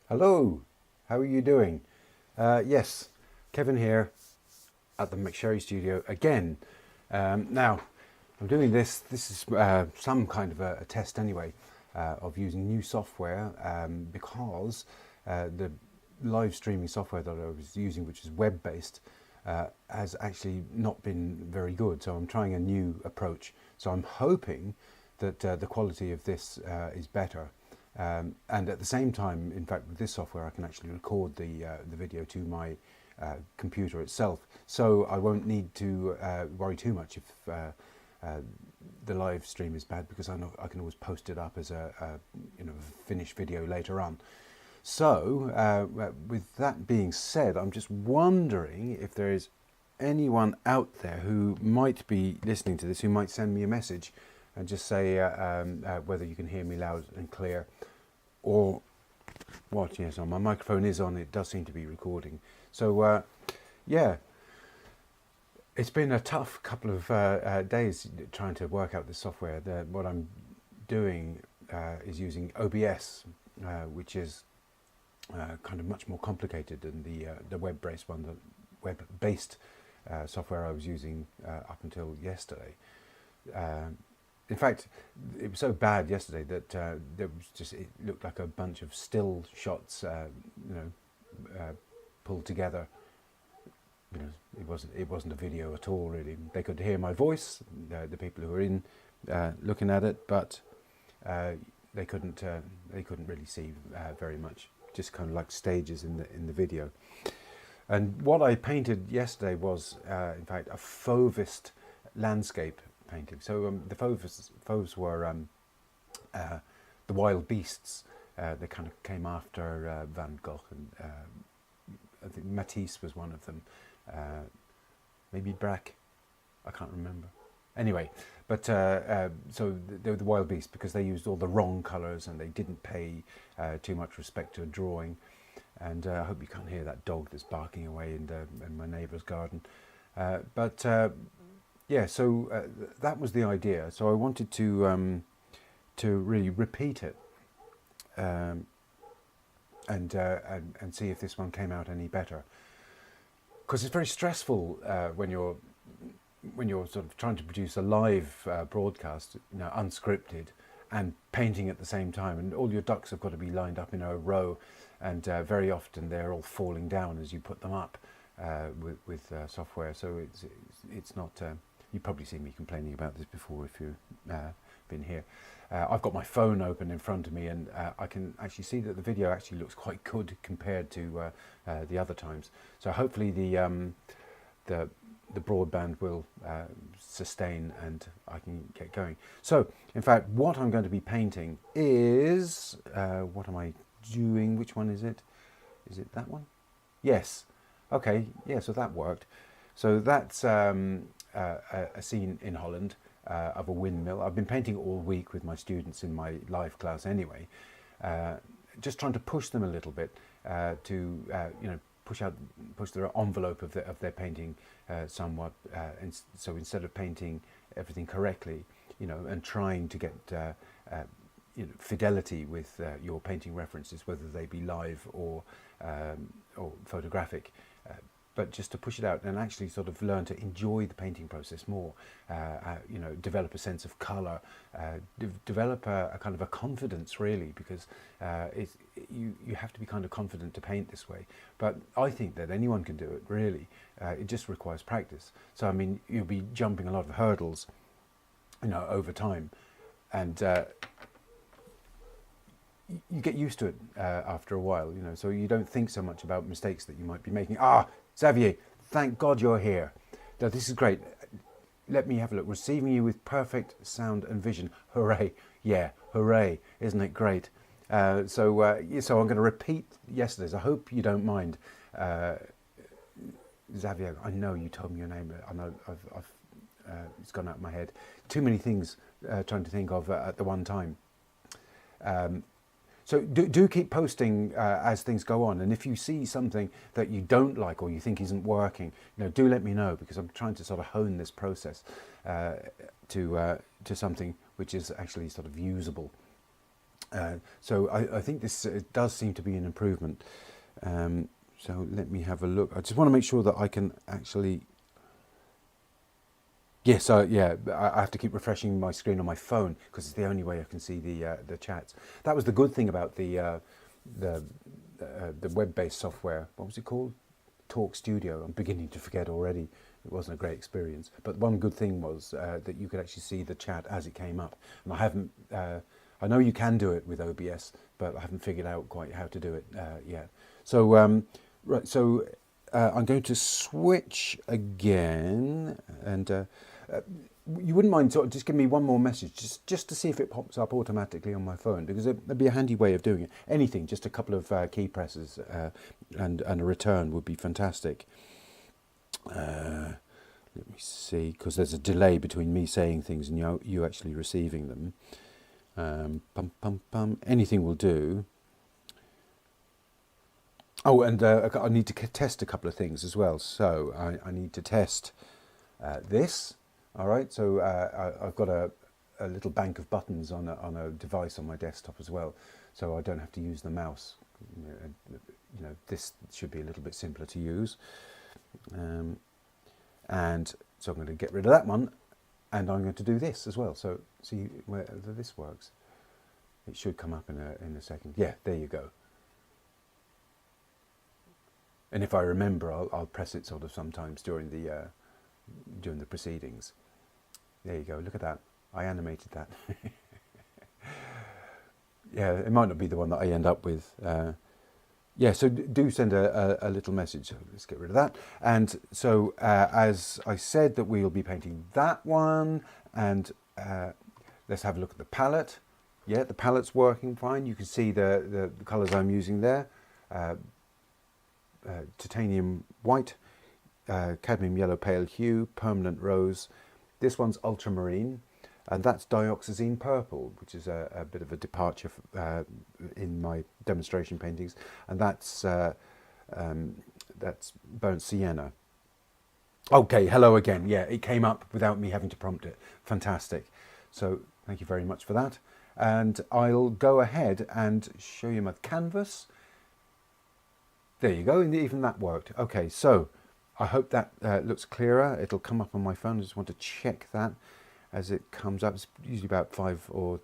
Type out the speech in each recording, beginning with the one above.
Hello, how are you doing? Yes, Kevin here at the McSherryStudio again. Now, I'm doing this is some kind of a test anyway, of using new software because the live streaming software that I was using, which is web-based, has actually not been very good. So I'm trying a new approach. So I'm hoping that the quality of this is better. And at the same time, in fact, with this software, I can actually record the video to my computer itself. So I won't need to worry too much if the live stream is bad, because I know I can always post it up as a finished video later on. So with that being said, I'm just wondering if there is anyone out there who might be listening to this, who might send me a message and just say whether you can hear me loud and clear or what. Yes, my microphone is on, it does seem to be recording. So yeah, it's been a tough couple of days trying to work out this software. What I'm doing is using OBS, which is kind of much more complicated than the web-based one, the web-based software I was using up until yesterday. In fact, it was so bad yesterday that there was it looked like a bunch of still shots, pulled together. It wasn't a video at all, really. They could hear my voice, the people who were in looking at it, but they couldn't really see very much. Just kind of like stages in the video. And what I painted yesterday was, in fact, a Fauvist Landscape painting. So the Fauvists were the wild beasts. They kind of came after Van Gogh, and I think Matisse was one of them. Maybe Braque, I can't remember. Anyway, but so they were the wild beasts because they used all the wrong colours and they didn't pay too much respect to a drawing. And I hope you can't hear that dog that's barking away in my neighbour's garden. Yeah, so that was the idea. So I wanted to really repeat it and see if this one came out any better. Because it's very stressful when you're sort of trying to produce a live broadcast, unscripted, and painting at the same time, and all your ducks have got to be lined up in a row, and very often they're all falling down as you put them up with software. So it's not. You've probably seen me complaining about this before if you've been here. I've got my phone open in front of me, and I can actually see that the video actually looks quite good compared to the other times. So hopefully the broadband will sustain and I can get going. So in fact, what I'm going to be painting is, what am I doing? Which one is it? Is it that one? Yes. Okay, yeah, so that worked. So that's a scene in Holland of a windmill. I've been painting all week with my students in my live class anyway, just trying to push them a little bit to push their envelope of their painting somewhat. And so instead of painting everything correctly, and trying to get fidelity with your painting references, whether they be live or photographic, but just to push it out and actually sort of learn to enjoy the painting process more, develop a sense of colour, develop a kind of a confidence, really, because you have to be kind of confident to paint this way. But I think that anyone can do it, really. It just requires practice. So, I mean, you'll be jumping a lot of hurdles, over time, and you get used to it after a while, so you don't think so much about mistakes that you might be making. Xavier, thank God you're here. Now, this is great. Let me have a look. Receiving you with perfect sound and vision. Hooray. Yeah, hooray. Isn't it great? So I'm going to repeat yesterday's. I hope you don't mind. Xavier, I know you told me your name. I know it's gone out of my head. Too many things trying to think of at the one time. So do keep posting as things go on, and if you see something that you don't like or you think isn't working, do let me know, because I'm trying to sort of hone this process to something which is actually sort of usable. So I think this does seem to be an improvement. So let me have a look. I just want to make sure that I can actually... Yes, yeah, I have to keep refreshing my screen on my phone because it's the only way I can see the chats. That was the good thing about the web-based software. What was it called? Talk Studio. I'm beginning to forget already. It wasn't a great experience. But one good thing was that you could actually see the chat as it came up. And I haven't... I know you can do it with OBS, but I haven't figured out quite how to do it yet. So, right, so I'm going to switch again, and you wouldn't mind sort of just give me one more message, just to see if it pops up automatically on my phone, because it'd be a handy way of doing it. Anything, just a couple of key presses and a return would be fantastic. Let me see, because there's a delay between me saying things and you actually receiving them. Anything will do. Oh, and I need to test a couple of things as well. So I need to test this. All right. So I've got a little bank of buttons on a device on my desktop as well, so I don't have to use the mouse. You know, this should be a little bit simpler to use. And so I'm going to get rid of that one. And I'm going to do this as well. So see whether this works. It should come up in a second. Yeah, there you go. And if I remember, I'll press it sort of sometimes during the proceedings. There you go. Look at that. I animated that. Yeah, it might not be the one that I end up with. Yeah, so do send a little message. Let's get rid of that. And so, as I said, that we'll be painting that one. And let's have a look at the palette. Yeah, the palette's working fine. You can see the colours I'm using there. Titanium white, cadmium yellow pale hue, permanent rose. This one's ultramarine. And that's dioxazine purple, which is a bit of a departure in my demonstration paintings. And that's burnt sienna. Okay, hello again. Yeah, it came up without me having to prompt it. Fantastic. So thank you very much for that. And I'll go ahead and show you my canvas. There you go, and even that worked. Okay, so I hope that looks clearer. It'll come up on my phone. I just want to check that as it comes up. It's usually about 5 or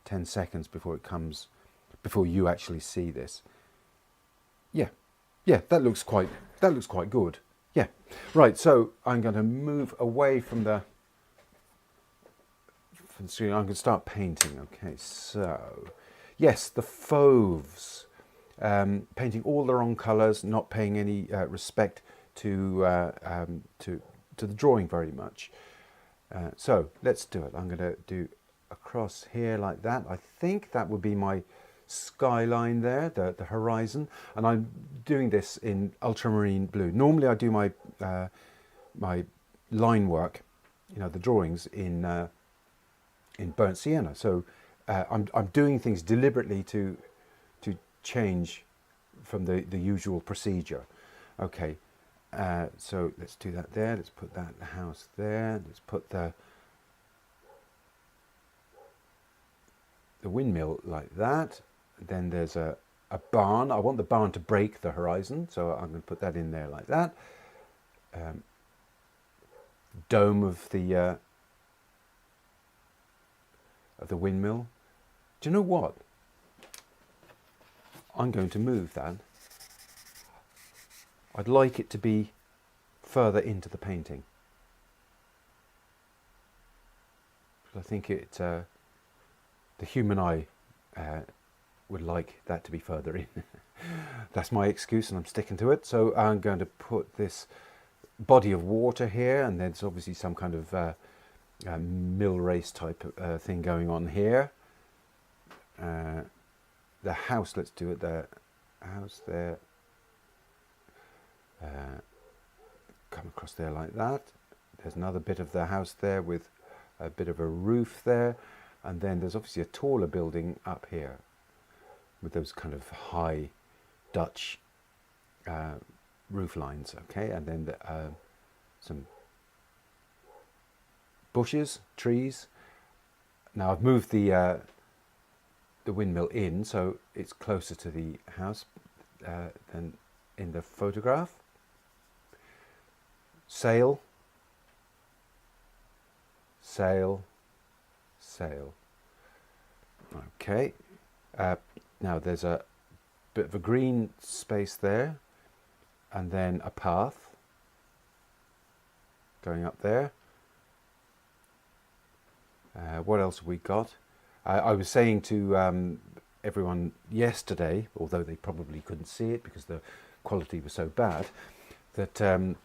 10 seconds before it comes, before you actually see this. Yeah, that looks quite good. Yeah, right. So I'm going to move away from the screen. I'm going to start painting. Okay, so yes, the Fauves, painting all the wrong colours, not paying any respect to the drawing very much. So let's do it. I'm going to do across here like that. I think that would be my skyline there, the horizon, and I'm doing this in ultramarine blue. Normally I do my my line work, you know, the drawings in burnt sienna. So I'm doing things deliberately to change from the usual procedure. Okay. So let's do that there. Let's put that house there. Let's put the windmill like that. Then there's a barn. I want the barn to break the horizon, so I'm going to put that in there like that. Dome of the windmill. Do you know what? I'm going to move that. I'd like it to be further into the painting. I think the human eye would like that to be further in. That's my excuse and I'm sticking to it. So I'm going to put this body of water here, and there's obviously some kind of mill race type thing going on here. The house, let's do it, the house there. Come across there like that. There's another bit of the house there with a bit of a roof there, and then there's obviously a taller building up here with those kind of high Dutch roof lines. Okay, and then some bushes, trees. Now I've moved the the windmill in, so it's closer to the house than in the photograph. Sail, sail, sail. Okay, now there's a bit of a green space there, and then a path going up there. What else have we got? I was saying to everyone yesterday, although they probably couldn't see it because the quality was so bad, that you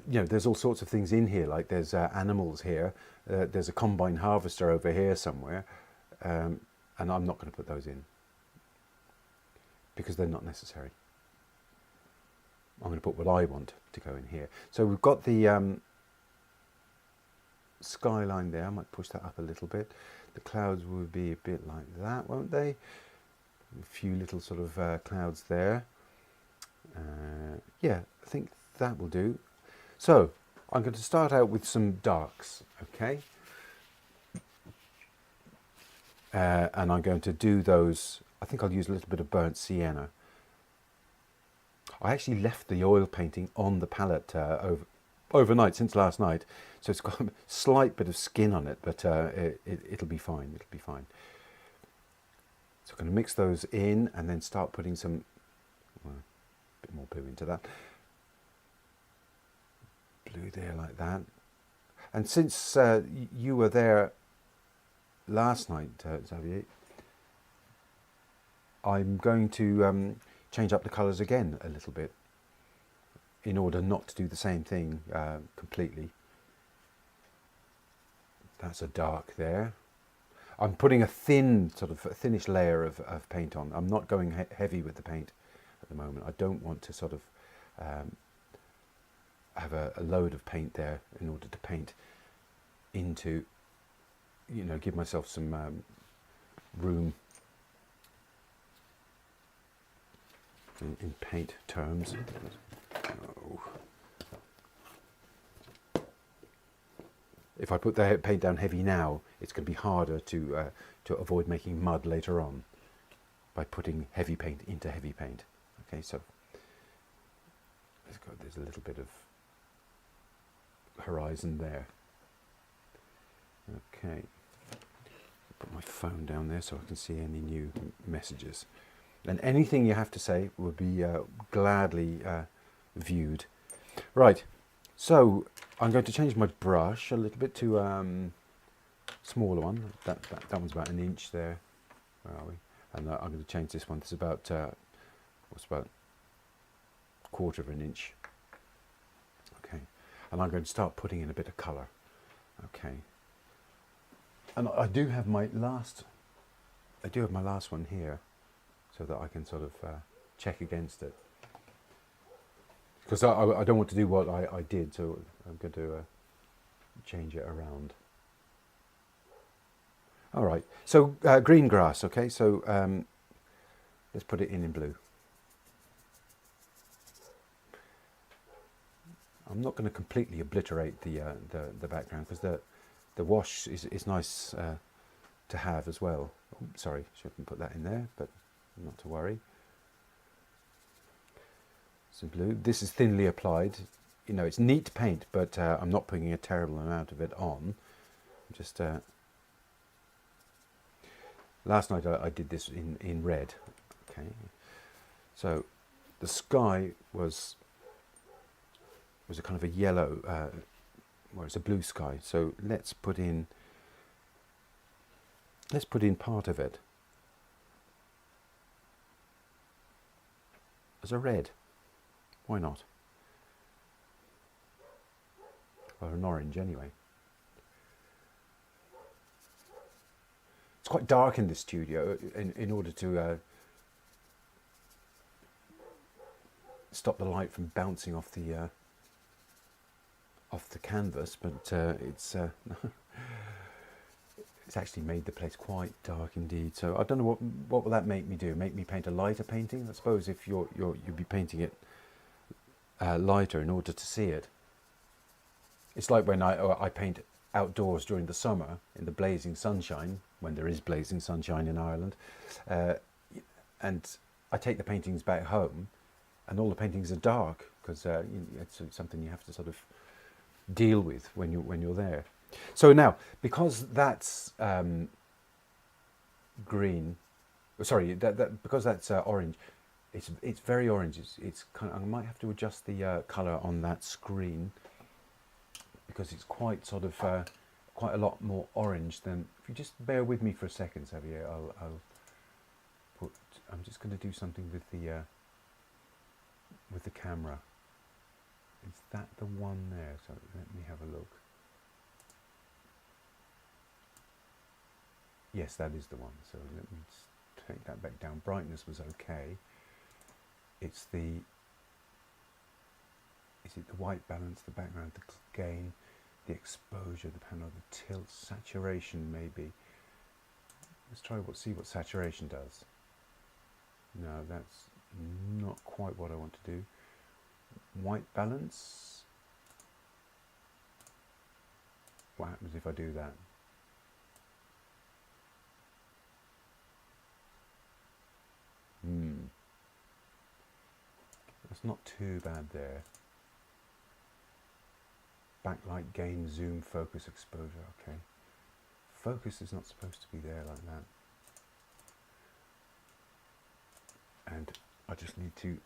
know, there's all sorts of things in here. Like there's animals here. There's a combine harvester over here somewhere, and I'm not going to put those in because they're not necessary. I'm going to put what I want to go in here. So we've got the skyline there. I might push that up a little bit. The clouds will be a bit like that, won't they? A few little sort of clouds there. Yeah, I think that will do. So I'm going to start out with some darks, okay? And I'm going to do those. I think I'll use a little bit of burnt sienna. I actually left the oil painting on the palette overnight, since last night, so it's got a slight bit of skin on it, but it'll be fine. It'll be fine. So I'm going to mix those in and then start putting some, well, a bit more blue into that. Blue there like that. And since you were there last night, Xavier, I'm going to change up the colours again a little bit in order not to do the same thing completely. That's a dark there. I'm putting a thin, sort of a thinnish layer of paint on. I'm not going heavy with the paint at the moment. I don't want to sort of have a load of paint there in order to paint into, you know, give myself some room in paint terms. Oh. If I put the paint down heavy now, it's going to be harder to avoid making mud later on by putting heavy paint into heavy paint. Okay, so let's go. There's a little bit of horizon there. Okay, put my phone down there so I can see any new messages. And anything you have to say will be gladly viewed. Right, so I'm going to change my brush a little bit to smaller one. That one's about 1 inch there. Where are we? And I'm going to change this one. This is about what's about 1/4 inch. Okay, and I'm going to start putting in a bit of colour. Okay, and I do have my last. I do have my last one here, so that I can sort of check against it. Because I don't want to do what I did, so I'm going to change it around. All right, so green grass, okay, so let's put it in blue. I'm not going to completely obliterate the background, because the wash is nice to have as well. Oh, sorry, shouldn't put that in there, but not to worry. Some blue. This is thinly applied. You know, it's neat paint, but I'm not putting a terrible amount of it on. Just last night I did this in red. Okay, so the sky was a kind of a yellow, well, it's a blue sky. So let's put in part of it as a red. Why not? Or an orange anyway. It's quite dark in this studio in order to stop the light from bouncing off the canvas, but it's actually made the place quite dark indeed. So I don't know what will that make me do. Make me paint a lighter painting? I suppose if you'll be painting it lighter in order to see it. It's like when I paint outdoors during the summer in the blazing sunshine, when there is blazing sunshine in Ireland, and I take the paintings back home, and all the paintings are dark because it's something you have to sort of deal with when you're there. So now, because that's green, sorry, because that's orange, it's very orange. It's kind of, I might have to adjust the color on that screen because it's quite sort of quite a lot more orange than. If you just bear with me for a second, Xavier, I'm just going to do something with the camera. Is that the one there? So let me have a look. Yes, that is the one. So let me just take that back down. Brightness was okay. It's the, is it the white balance, the background, the gain, the exposure, the panel, the tilt, saturation maybe. Let's try see what saturation does. No, that's not quite what I want to do. White balance. What happens if I do that? That's not too bad there. Backlight, gain, zoom, focus, exposure. Okay. Focus is not supposed to be there like that. And I just need to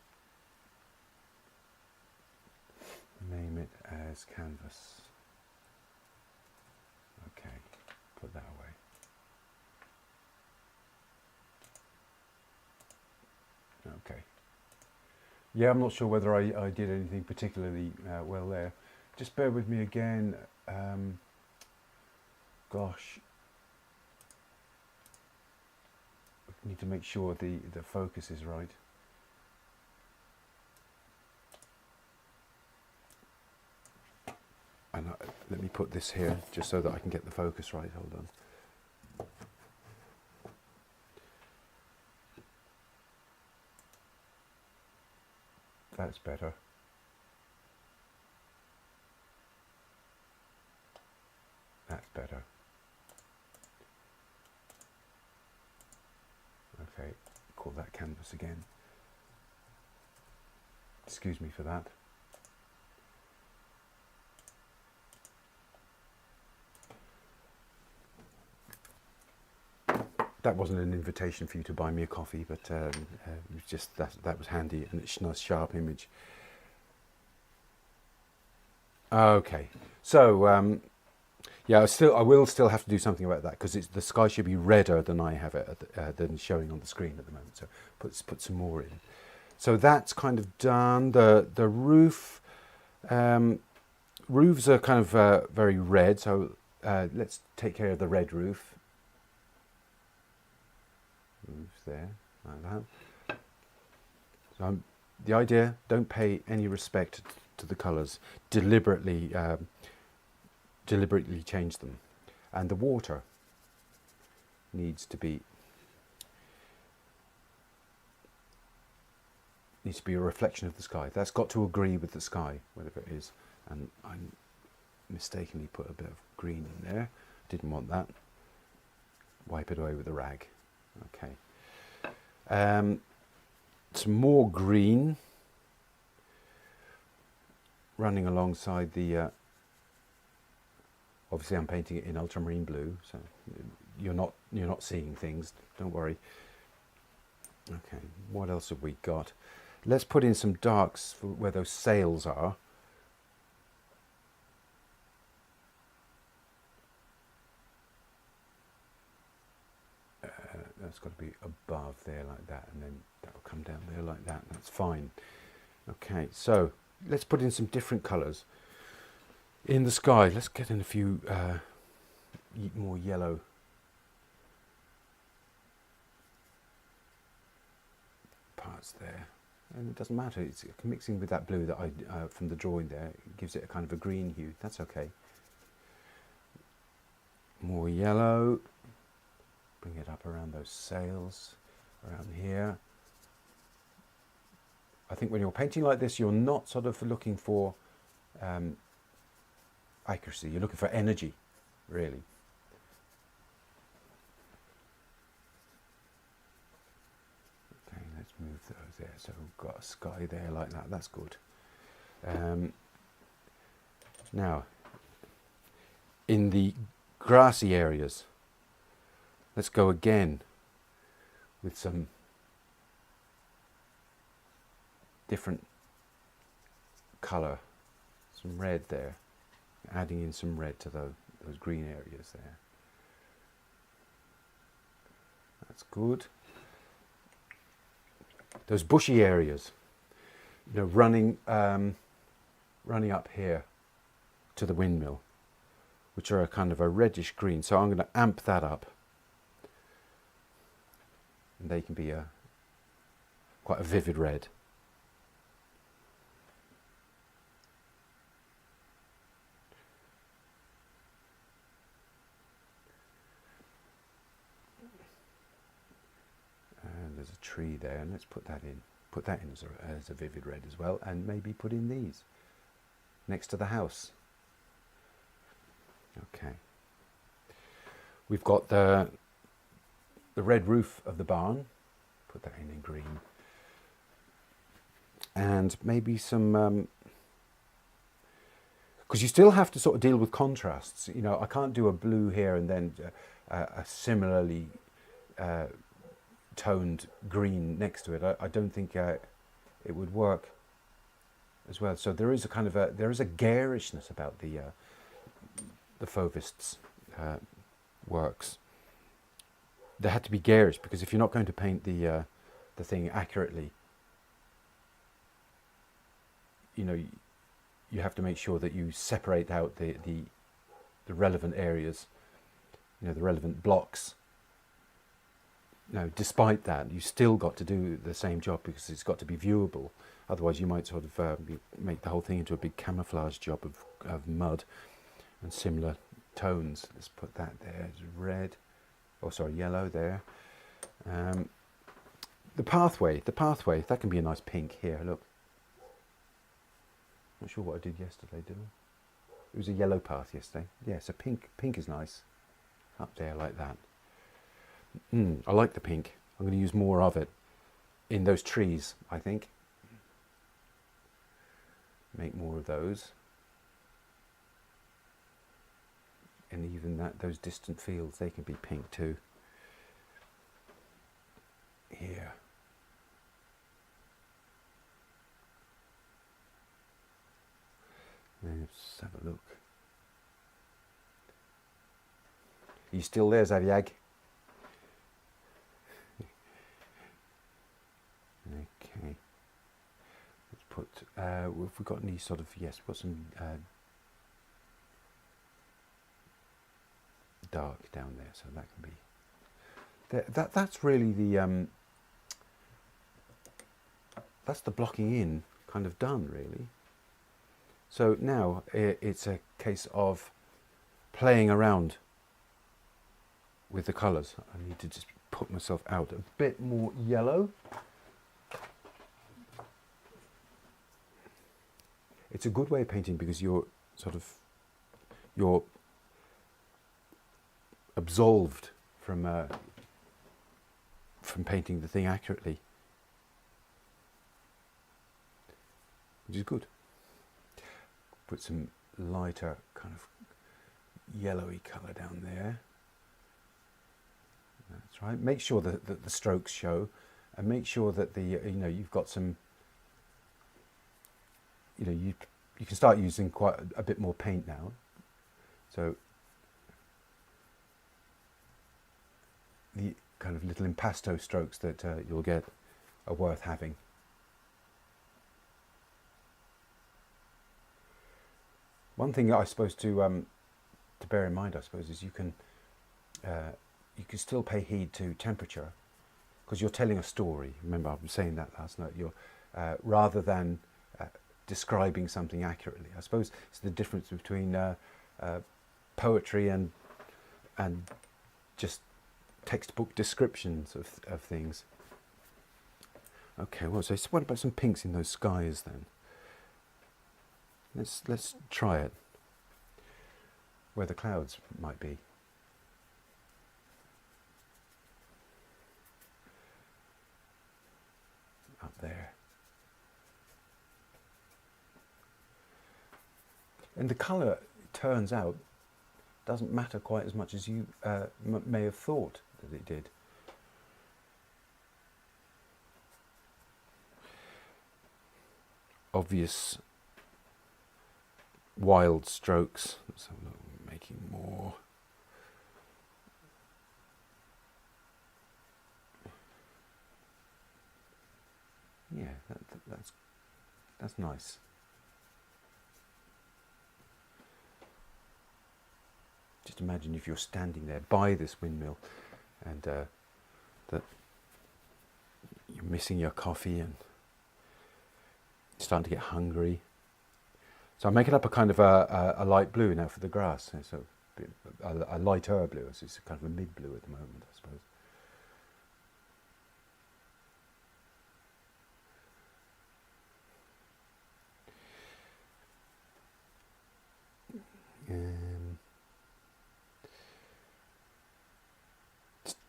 name it as canvas. Okay, put that away. Okay. Yeah, I'm not sure whether I did anything particularly well there. Just bear with me again. Gosh. I need to make sure the focus is right. And let me put this here just so that I can get the focus right. Hold on. That's better. That's better. Okay, call that canvas again. Excuse me for that. That wasn't an invitation for you to buy me a coffee, but it was just that was handy, and it's a nice sharp image. Okay, so yeah, I will still have to do something about that because the sky should be redder than I have it than showing on the screen at the moment. So put some more in. So that's kind of done. The roof, roofs are kind of very red. So let's take care of the red roof. Roofs there like that. So the idea: don't pay any respect to the colours. Deliberately change them, and the water needs to be a reflection of the sky. That's got to agree with the sky, whatever it is. And I mistakenly put a bit of green in there. Didn't want that. Wipe it away with a rag. Okay. Some more green running alongside the. Obviously, I'm painting it in ultramarine blue, so you're not seeing things. Don't worry. Okay. What else have we got? Let's put in some darks for where those sails are. That's got to be above there like that, and then that'll come down there like that. That's fine. Okay, so let's put in some different colours. In the sky, let's get in a few more yellow. Parts there. And it doesn't matter, it's mixing with that blue that I from the drawing there. It gives it a kind of a green hue. That's okay. More yellow. Bring it up around those sails, around here. I think when you're painting like this, you're not sort of looking for accuracy. You're looking for energy. really. Okay, let's move those there. So we've got a sky there like that. That's good. Now, in the grassy areas, let's go again with some different colour, some red there, adding in some red to those green areas there. That's good. Those bushy areas, you know, running up here to the windmill, which are a kind of a reddish green. So I'm going to amp that up, and they can be quite a vivid red. And there's a tree there, and let's put that in. Put that in as a vivid red as well, and maybe put in these next to the house. Okay. We've got the red roof of the barn. Put that in green. And maybe some, because you still have to sort of deal with contrasts. You know, I can't do a blue here and then a similarly toned green next to it. I don't think it would work as well. So there is a kind of there is a garishness about the Fauvist's works. They had to be garish because if you're not going to paint the thing accurately, you know, you have to make sure that you separate out the relevant areas, you know, the relevant blocks. No, despite that, you still got to do the same job because it's got to be viewable. Otherwise, you might sort of make the whole thing into a big camouflage job of mud and similar tones. Let's put that there as red. Oh, sorry, yellow there. The pathway, that can be a nice pink here. Look. Not sure what I did yesterday, did I? It was a yellow path yesterday. Yeah, so pink is nice. Up there like that. I like the pink. I'm going to use more of it in those trees, I think. Make more of those. And even those distant fields, they can be pink too. Here. Let's have a look. Are you still there, Zaviag? Okay. Let's put, have we got any sort of, yes, we've got some dark down there, so that can be, that's really the, that's the blocking in kind of done, really. So now it's a case of playing around with the colours. I need to just put myself out a bit more yellow. It's a good way of painting because you're absolved from painting the thing accurately, which is good. Put some lighter kind of yellowy colour down there. That's right. Make sure that the strokes show, and make sure that the you've got some. You know, you can start using quite a bit more paint now. So the kind of little impasto strokes that you'll get are worth having. One thing I suppose to bear in mind, I suppose, is you can still pay heed to temperature because you're telling a story. Remember, I was saying that last night. You're rather than describing something accurately. I suppose it's the difference between poetry and just textbook descriptions of things. Okay, well, so what about some pinks in those skies then? Let's try it. where the clouds might be. Up there. And the colour, turns out, doesn't matter quite as much as you may have thought that it did. Obvious wild strokes. So making more. Yeah, that's nice. Just imagine if you're standing there by this windmill and that you're missing your coffee and starting to get hungry. So I'm making up a kind of a light blue now for the grass. So a lighter blue. So it's kind of a mid blue at the moment, I suppose.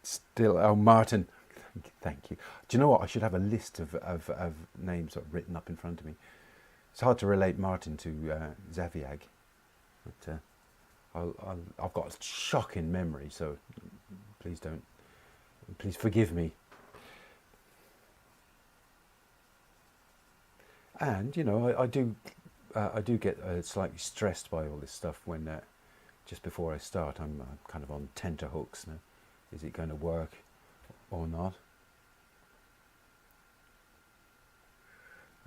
Still, oh, Martin, thank you. Do you know what? I should have a list of names sort of written up in front of me. It's hard to relate Martin to Zaviag, but I've got a shocking memory, so please forgive me. And you know, I do get slightly stressed by all this stuff when just before I start, I'm kind of on tenterhooks now. Is it going to work or not?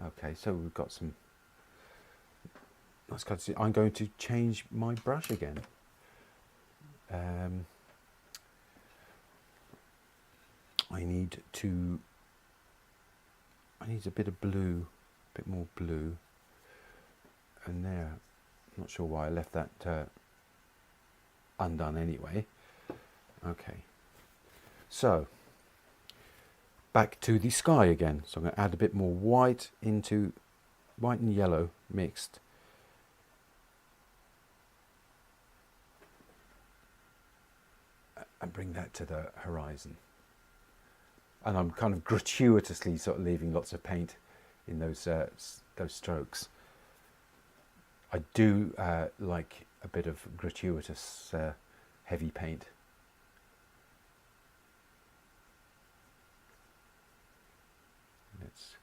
Okay, so we've got some nice cuts. I'm going to change my brush again. I need a bit of blue, a bit more blue. And there, I'm not sure why I left that undone anyway. Okay, so back to the sky again. So I'm going to add a bit more white into white and yellow mixed. And bring that to the horizon. And I'm kind of gratuitously sort of leaving lots of paint in those strokes. I do like a bit of gratuitous heavy paint. Let's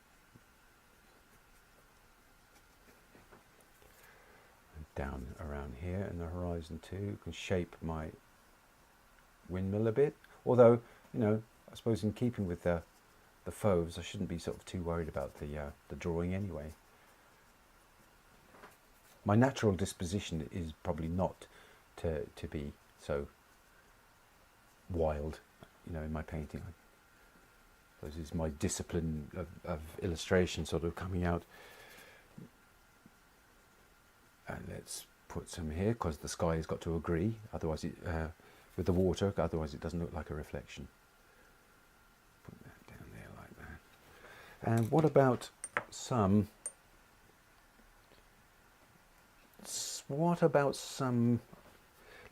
down around here in the horizon too. You can shape my windmill a bit. Although, you know, I suppose in keeping with the Fauves, I shouldn't be sort of too worried about the drawing anyway. My natural disposition is probably not to be so wild, you know, in my painting. This is my discipline of illustration sort of coming out. And let's put some here because the sky has got to agree, otherwise it with the water, otherwise it doesn't look like a reflection. Put that down there like that. And what about some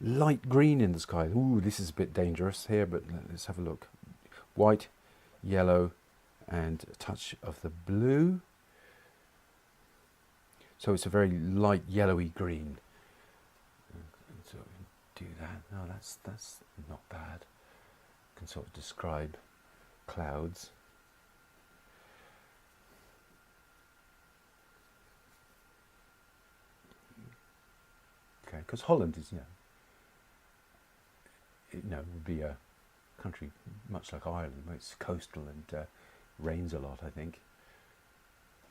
light green in the sky? Ooh, this is a bit dangerous here, but let's have a look. White, yellow, and a touch of the blue. So it's a very light yellowy green. So do that. No, that's not bad. Can sort of describe clouds. Okay, because Holland is, would be a country much like Ireland, where it's coastal and rains a lot, I think.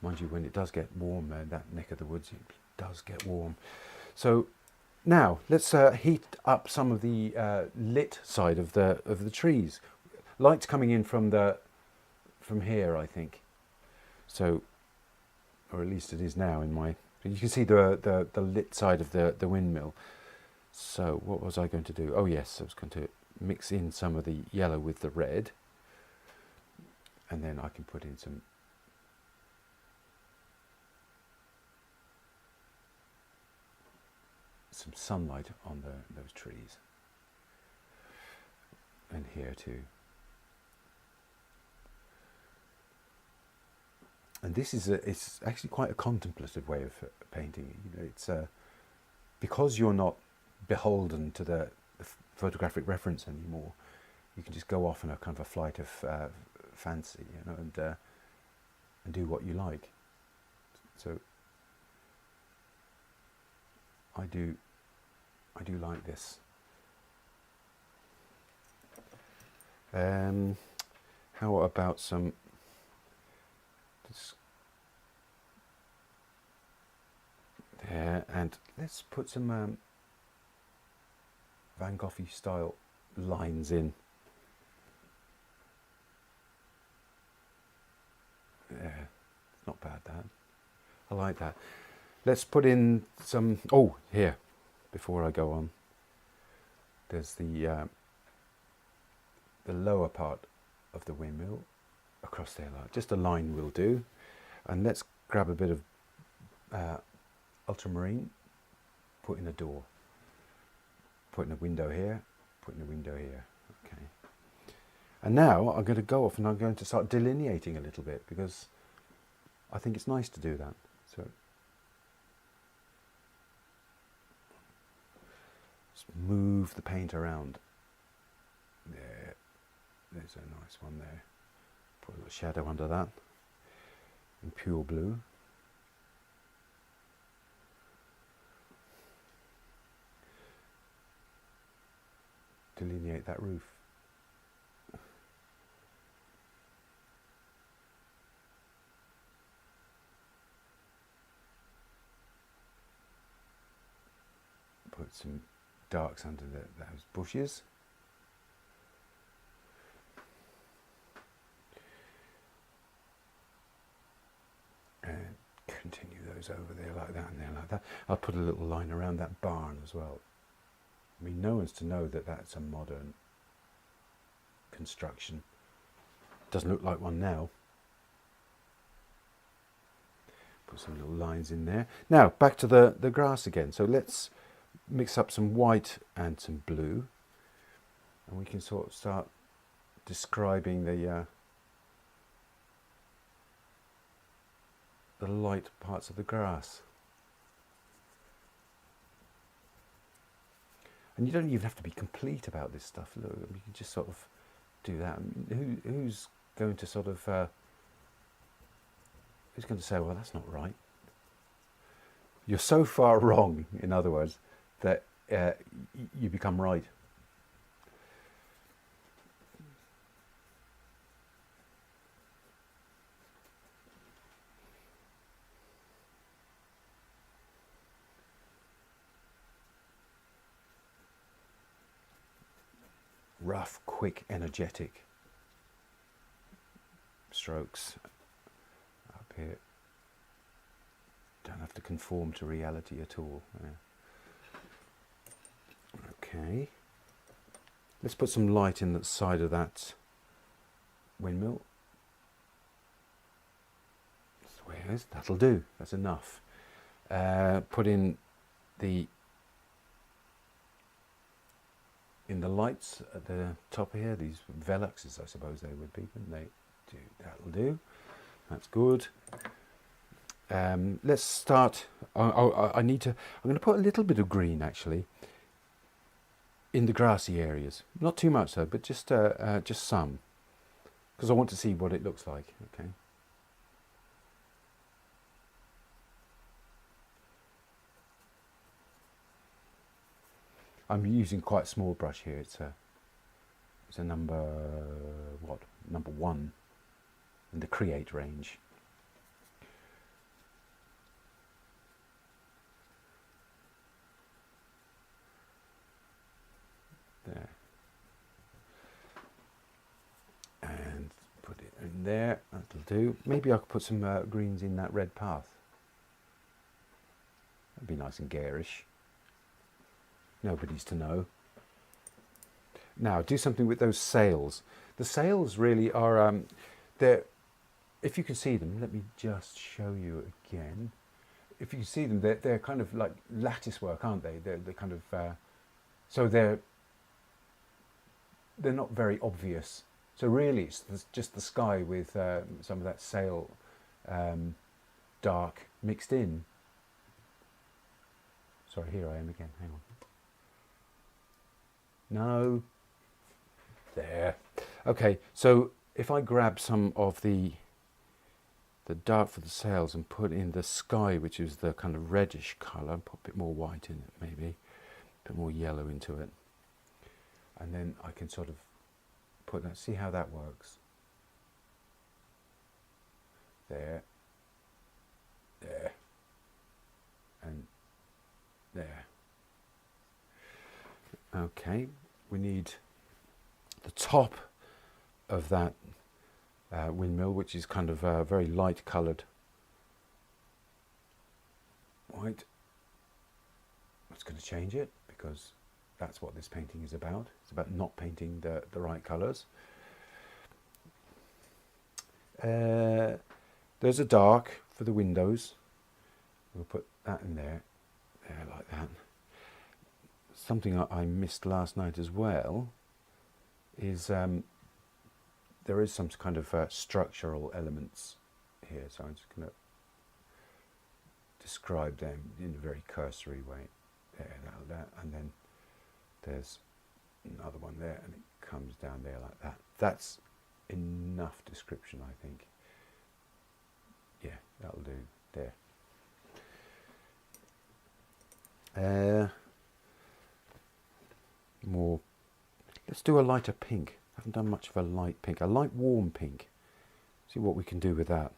Mind you, when it does get warm, that neck of the woods, it does get warm. So now let's heat up some of the lit side of the trees. Light's coming in from here, I think. So, or at least it is now in my. You can see the lit side of the windmill. So what was I going to do? Oh yes, I was going to mix in some of the yellow with the red, and then I can put in some some sunlight on those trees. And here too. And this is it's actually quite a contemplative way of painting. You know, it's because you're not beholden to the photographic reference anymore. You can just go off on a kind of a flight of fancy, you know, and do what you like. So I do like this. How about some there, and let's put some Van Gogh style lines in. Yeah, it's not bad, that. I like that. Let's put in some, oh, here, before I go on, there's the lower part of the windmill across there, like just a line will do. And let's grab a bit of ultramarine, put in a door, put in a window here, put in a window here. Okay. And now I'm going to go off and I'm going to start delineating a little bit, because I think it's nice to do that. So just move the paint around. There, there's a nice one there. Put a little shadow under that in pure blue. Delineate that roof. Put some darks under those bushes. And continue those over there like that and there like that. I'll put a little line around that barn as well. I mean, no one's to know that that's a modern construction. Doesn't look like one now. Put some little lines in there. Now, back to the grass again. So let's mix up some white and some blue. And we can sort of start describing the light parts of the grass. And you don't even have to be complete about this stuff. Look, you can just sort of do that. Who's going to sort of who's going to say, well, that's not right? You're so far wrong, in other words, that you become right. Rough, quick, energetic strokes up here. Don't have to conform to reality at all. Yeah. Okay. Let's put some light in the side of that windmill. Squares, that'll do. That's enough. Put in the lights at the top here, these veluxes, I suppose they would be, wouldn't they? That'll do. That's good. Let's start. I'm going to put a little bit of green actually in the grassy areas. Not too much though, but just some, because I want to see what it looks like. Okay. I'm using quite a small brush here. It's a number 1 in the Create range. There. And put it in there. That'll do. Maybe I could put some greens in that red path. That'd be nice and garish. Nobody's to know. Now do something with those sails. The sails really are, they're, if you can see them, let me just show you again. if you see them, they're kind of like lattice work, aren't they? They're kind of so they're not very obvious. So really, it's just the sky with some of that sail dark mixed in. Sorry, here I am again. Hang on. No. There. Okay, so if I grab some of the dark for the sails and put in the sky, which is the kind of reddish colour, put a bit more white in it maybe, a bit more yellow into it, and then I can sort of put that, see how that works. There, there, and there. Okay, we need the top of that windmill, which is kind of very light coloured white. That's going to change it because that's what this painting is about. It's about not painting the right colours. There's a dark for the windows. We'll put that in there like that. Something I missed last night as well is there is some kind of structural elements here, so I'm just going to describe them in a very cursory way. There, that, and then there's another one there, and it comes down there like that. That's enough description, I think. Yeah, that'll do. There. More. Let's do a lighter pink. I haven't done much of a light pink. A light warm pink. See what we can do with that.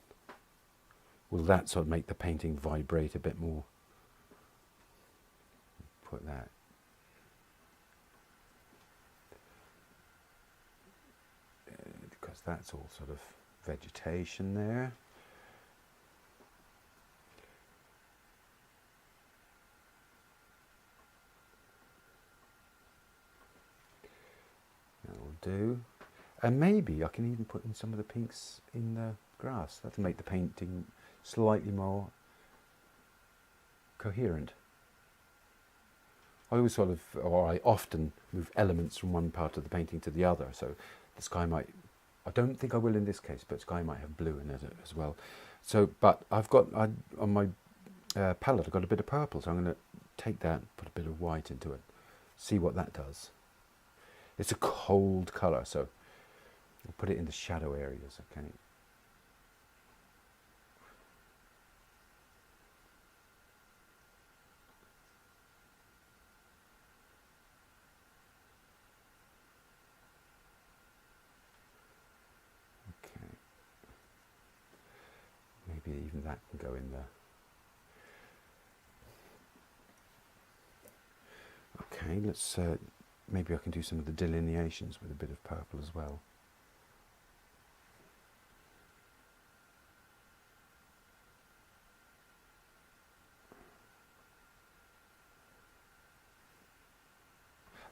Will that sort of make the painting vibrate a bit more? Put that. Because that's all sort of vegetation there. Do, and maybe I can even put in some of the pinks in the grass. That'll make the painting slightly more coherent. I always sort of, or I often move elements from one part of the painting to the other, so the sky might, I don't think I will in this case, but sky might have blue in it as well. So, but I've got, on my palette I've got a bit of purple, so I'm going to take that, put a bit of white into it, see what that does. It's a cold colour, so we'll put it in the shadow areas, okay? Okay. Maybe even that can go in there. Okay, let's maybe I can do some of the delineations with a bit of purple as well.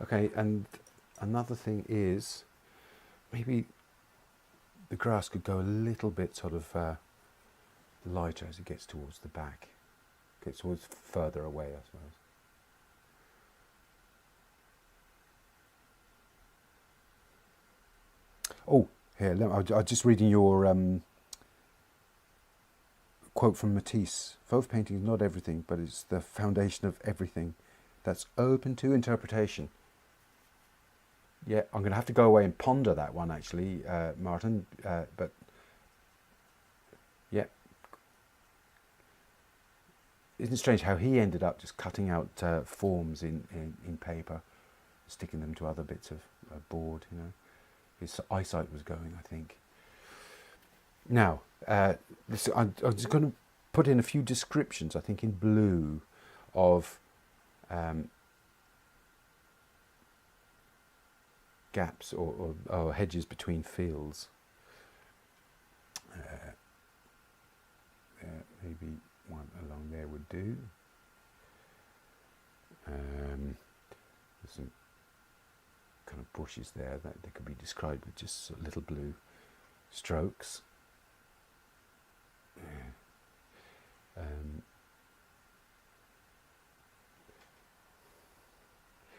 Okay, and another thing is maybe the grass could go a little bit sort of lighter as it gets towards the back, gets towards further away, I suppose. Oh, here, I was just reading your quote from Matisse. Fauve painting is not everything, but it's the foundation of everything that's open to interpretation. Yeah, I'm going to have to go away and ponder that one, actually, Martin, but yeah. Isn't it strange how he ended up just cutting out forms in paper, sticking them to other bits of board, you know. His eyesight was going, I think. Now, I'm just going to put in a few descriptions, I think in blue, of gaps or hedges between fields. Maybe one along there would do. There's some kind of bushes there that they could be described with just little blue strokes.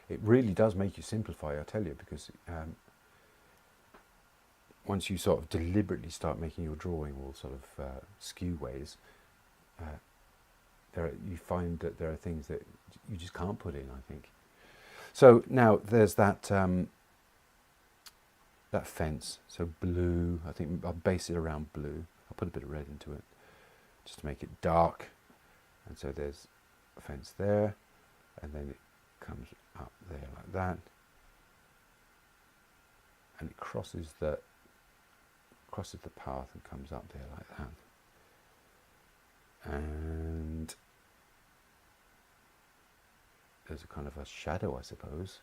it really does make you simplify, I tell you, because once you sort of deliberately start making your drawing all sort of skew ways, you find that there are things that you just can't put in, I think. So now there's that that fence. So blue, I think I'll base it around blue. I'll put a bit of red into it just to make it dark. And so there's a fence there, and then it comes up there like that, and it crosses the path and comes up there like that. And there's a kind of a shadow, I suppose,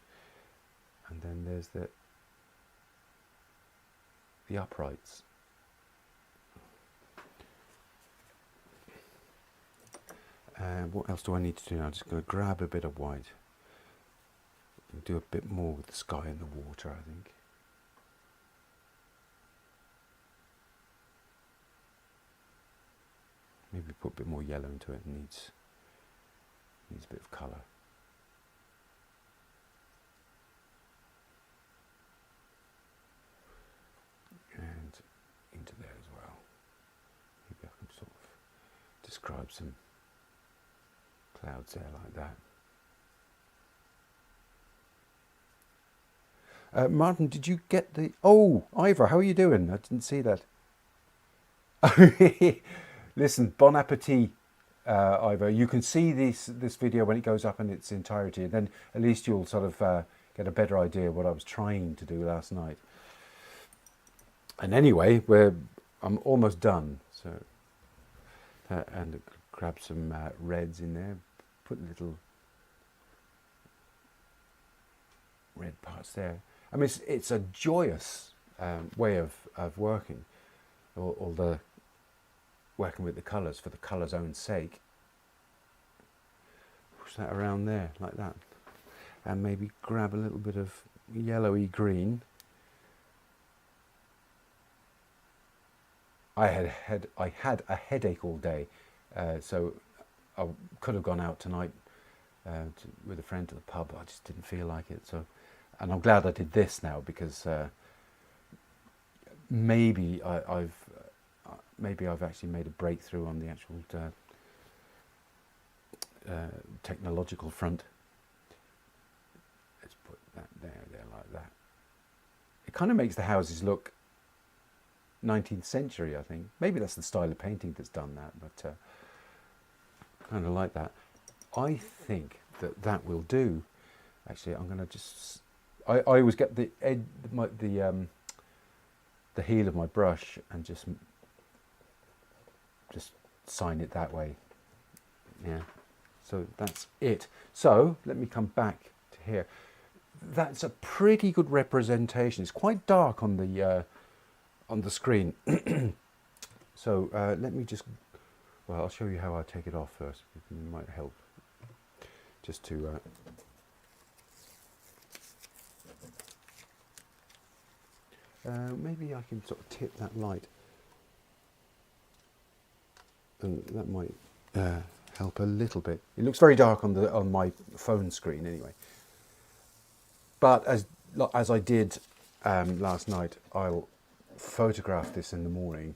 and then there's the uprights. And what else do I need to do now? I'm just going to grab a bit of white and do a bit more with the sky and the water, I think. Maybe put a bit more yellow into it. It needs a bit of colour. And into there as well. Maybe I can sort of describe some clouds there like that. Martin, did you get the... Oh, Ivor, how are you doing? I didn't see that. Listen, bon appetit, Ivor. You can see this video when it goes up in its entirety, and then at least you'll sort of get a better idea of what I was trying to do last night. And anyway, I'm almost done. So, and grab some reds in there. Put little red parts there. I mean, it's a joyous way of working, all the working with the colours for the colour's own sake. Push that around there like that, and maybe grab a little bit of yellowy green. I had a headache all day, so I could have gone out tonight with a friend to the pub, but I just didn't feel like it. So, and I'm glad I did this now, because maybe I've actually made a breakthrough on the actual technological front. Let's put that there like that. It kind of makes the houses look 19th century, I think. Maybe that's the style of painting that's done that, but kind of like that. I think that will do. Actually, I'm going to just... I always get the heel of my brush and just sign it that way. Yeah. So that's it. So let me come back to here. That's a pretty good representation. It's quite dark on the screen. So let me just... Well, I'll show you how I take it off first. It might help. Just to... maybe I can sort of tip that light, and that might help a little bit. It looks very dark on my phone screen anyway. But as I did last night, I'll photograph this in the morning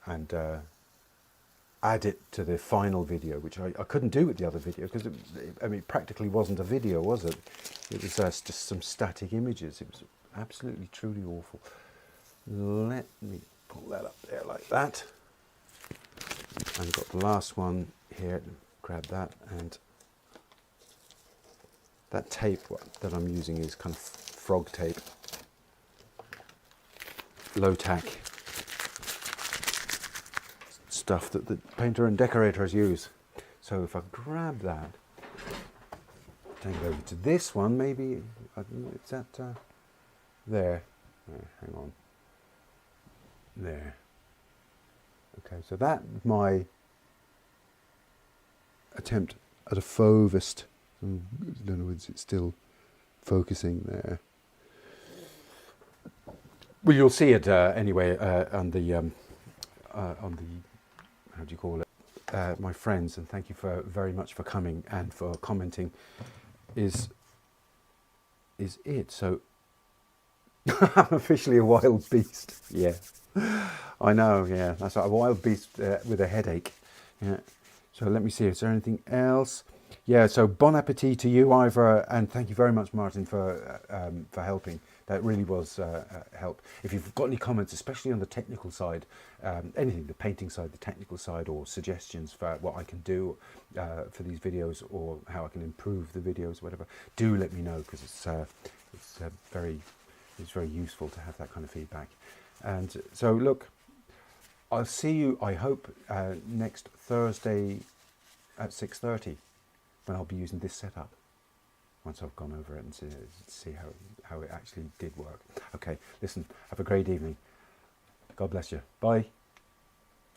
and add it to the final video, which I couldn't do with the other video because it practically wasn't a video, was it? It was just some static images. It was absolutely, truly awful. Let me pull that up there like that. I've got the last one here. Grab that, and that tape that I'm using is kind of frog tape, low tack stuff that the painter and decorators use. So if I grab that, take it over to this one, maybe it's that there. Hang on. There. Okay, so that's my attempt at a Fauvist. I don't know if it's still focusing there. Well, you'll see it anyway on the how do you call it? My friends, and thank you very much for coming and for commenting is it. So I'm officially a wild beast. Yeah, I know. Yeah, that's right, a wild beast with a headache. Yeah. So let me see. Is there anything else? Yeah. So bon appetit to you, Ivor, and thank you very much, Martin, for helping. That really was help. If you've got any comments, especially on the technical side, anything, the painting side, the technical side, or suggestions for what I can do for these videos, or how I can improve the videos, whatever, do let me know, because it's very useful to have that kind of feedback. And so look, I'll see you, I hope, next Thursday at 6:30, when I'll be using this setup, once I've gone over it and see how it actually did work. Okay, listen, have a great evening. God bless you. Bye.